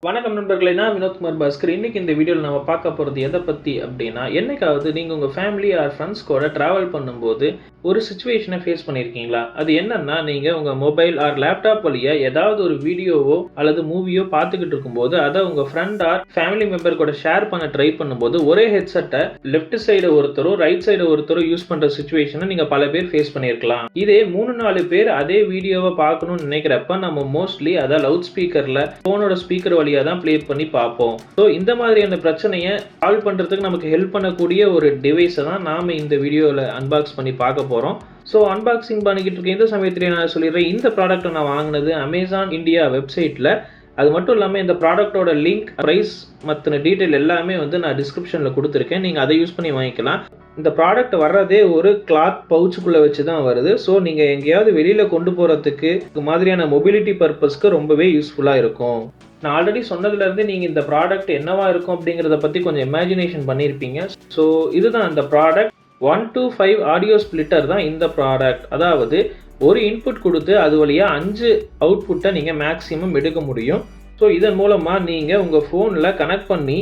வணக்கம் நண்பர்களே, நான் வினோத்குமார் பாஸ்கர். இன்னைக்கு இந்த வீடியோவில் நம்ம பார்க்க போகிறது எதை பற்றி அப்படின்னா, என்னைக்காவது நீங்கள் உங்கள் ஃபேமிலி ஆர் ஃப்ரெண்ட்ஸ் கூட ட்ராவல் பண்ணும்போது ஒரு சுச்சுவேஷனை ஃபேஸ் பண்ணியிருக்கீங்களா? அது என்னன்னா, நீங்கள் உங்கள் மொபைல் ஆர் லேப்டாப் வழியாக ஏதாவது ஒரு வீடியோவோ அல்லது மூவியோ பார்த்துக்கிட்டு இருக்கும்போது அதை உங்கள் ஃப்ரெண்ட் ஆர் ஃபேமிலி மெம்பர் கூட ஷேர் பண்ண ட்ரை பண்ணும்போது ஒரே ஹெட்செட்டை லெஃப்ட் சைடு ஒருத்தரோ ரைட் சைடு ஒருத்தரோ யூஸ் பண்ணுற சுச்சுவேஷனை நீங்கள் பல பேர் ஃபேஸ் பண்ணியிருக்கலாம். இதே 3-4 பேர் அதே வீடியோவை பார்க்கணும்னு நினைக்கிறப்ப நம்ம மோஸ்ட்லி அதை லவுட் ஸ்பீக்கரில் ஃபோனோட ஸ்பீக்கர் வழியாக தான் ப்ளே பண்ணி பார்ப்போம். ஸோ இந்த மாதிரியான பிரச்சனையை சால்வ் பண்ணுறதுக்கு நமக்கு ஹெல்ப் பண்ணக்கூடிய ஒரு டிவைஸை தான் நாம் இந்த வீடியோவில் அன்பாக்ஸ் பண்ணி பார்க்க போகிறோம். ஸோ அன்பாக்சிங் பண்ணிக்கிட்டு இருக்க இந்த சமயத்திலே நான் சொல்லிடுறேன், இந்த ப்ராடக்ட்டை நான் வாங்கினது அமேசான் இந்தியா வெப்சைட்டில். அது மட்டும் இல்லாமல் இந்த ப்ராடக்டோட லிங்க், ப்ரைஸ் மற்ற டீட்டெயில் எல்லாமே நான் டிஸ்கிரிப்ஷனில் கொடுத்துருக்கேன். நீங்கள் அதை யூஸ் பண்ணி வாங்கிக்கலாம். இந்த ப்ராடக்ட் வர்றதே ஒரு கிளாத் பவுச்சுக்குள்ளே வச்சு தான் வருது. ஸோ நீங்கள் எங்கேயாவது வெளியில் கொண்டு போகிறதுக்கு மாதிரியான மொபிலிட்டி பர்பஸ்க்கு ரொம்பவே யூஸ்ஃபுல்லாக இருக்கும். நான் ஆல்ரெடி சொன்னதுலேருந்து நீங்கள் இந்த ப்ராடக்ட் என்னவா இருக்கும் அப்படிங்கிறத பற்றி கொஞ்சம் இமேஜினேஷன் பண்ணியிருப்பீங்க. ஸோ இதுதான் அந்த ப்ராடக்ட். 1 to 5 ஆடியோ ஸ்ப்ளிட்டர் தான் இந்த ப்ராடக்ட். அதாவது ஒரு இன்புட் கொடுத்து அது வழியாக 5 அவுட்புட்டை நீங்கள் மேக்ஸிமம் எடுக்க முடியும். ஸோ இதன் மூலமாக நீங்கள் உங்கள் ஃபோனில் கனெக்ட் பண்ணி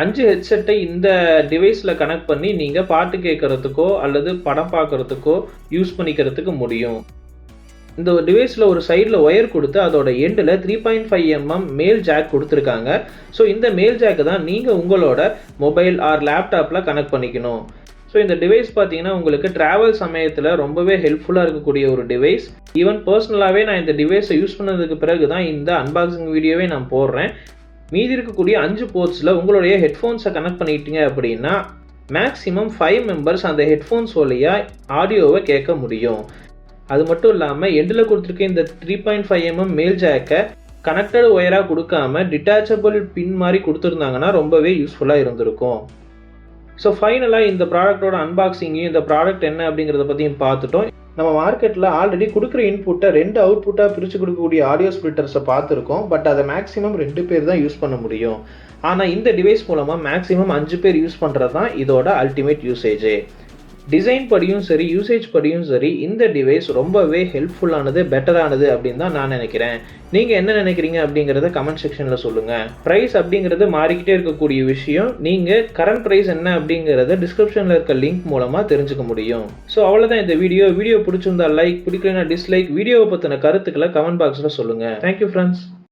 5 ஹெட்செட்டை இந்த டிவைஸில் கனெக்ட் பண்ணி நீங்கள் பாட்டு கேட்குறதுக்கோ அல்லது படம் பார்க்குறதுக்கோ யூஸ் பண்ணிக்கிறதுக்கு முடியும். இந்த டிவைஸில் ஒரு சைடில் ஒயர் கொடுத்து அதோட எண்டில் 3.5 mm மேல் ஜாக் கொடுத்துருக்காங்க. ஸோ இந்த மேல் ஜாக்கு தான் நீங்கள் உங்களோட மொபைல் ஆர் லேப்டாப்பில் கனெக்ட் பண்ணிக்கணும். ஸோ இந்த டிவைஸ் பார்த்தீங்கன்னா உங்களுக்கு ட்ராவல் சமயத்தில் ரொம்பவே ஹெல்ப்ஃபுல்லாக இருக்கக்கூடிய ஒரு டிவைஸ். ஈவன் பர்சனலாகவே நான் இந்த டிவைஸை யூஸ் பண்ணதுக்கு பிறகு தான் இந்த அன்பாக்சிங் வீடியோவே நான் போடுறேன். மீதி இருக்கக்கூடிய 5 போர்ட்ஸில் உங்களுடைய ஹெட்ஃபோன்ஸை கனெக்ட் பண்ணிட்டீங்க அப்படின்னா மேக்ஸிமம் 5 மெம்பர்ஸ் அந்த ஹெட்ஃபோன்ஸ் வழியாக ஆடியோவை கேட்க முடியும். அது மட்டும் இல்லாமல் எண்டில் கொடுத்துருக்க இந்த 3.5 mm மேல் ஜாக்கை கனெக்டட் ஒயராக கொடுக்காம டிட்டாச்சபிள் பின் மாதிரி கொடுத்துருந்தாங்கன்னா ரொம்பவே யூஸ்ஃபுல்லாக இருந்திருக்கும். ஸோ ஃபைனலாக இந்த ப்ராடக்டோட அன்பாக்சிங்கையும் இந்த ப்ராடக்ட் என்ன அப்படிங்கிறத பற்றியும் பார்த்துட்டோம். நம்ம மார்க்கெட்டில் ஆல்ரெடி கொடுக்குற இன்புட்டை 2 அவுட்புட்டாக பிரித்து கொடுக்கக்கூடிய ஆடியோ ஸ்ப்ளிட்டர்ஸை பார்த்துருக்கோம். பட் அதை மேக்ஸிமம் 2 பேர் தான் யூஸ் பண்ண முடியும். ஆனால் இந்த டிவைஸ் மூலமாக மேக்ஸிமம் 5 பேர் யூஸ் பண்ணுறது தான் இதோட அல்டிமேட் யூசேஜே. டிசைன் படியும் சரி, யூசேஜ் படியும் சரி, இந்த டிவைஸ் ரொம்பவே ஹெல்ப்ஃபுல்லானது, பெட்டரானது அப்படின்னு தான் நான் நினைக்கிறேன். நீங்கள் என்ன நினைக்கிறீங்க அப்படிங்கிறத கமெண்ட் செக்ஷனில் சொல்லுங்கள். ப்ரைஸ் அப்படிங்கிறது மாறிக்கிட்டே இருக்கக்கூடிய விஷயம். நீங்கள் கரண்ட் ப்ரைஸ் என்ன அப்படிங்கிறத டிஸ்கிரிப்ஷனில் இருக்க லிங்க் மூலமாக தெரிஞ்சுக்க முடியும். ஸோ அவ்வளோதான் இந்த வீடியோ. வீடியோ பிடிச்சிருந்தா லைக், பிடிக்கலனா டிஸ்லைக். வீடியோவை பற்றின கருத்துக்களை கமெண்ட் பாக்ஸில் சொல்லுங்கள். Thank you friends.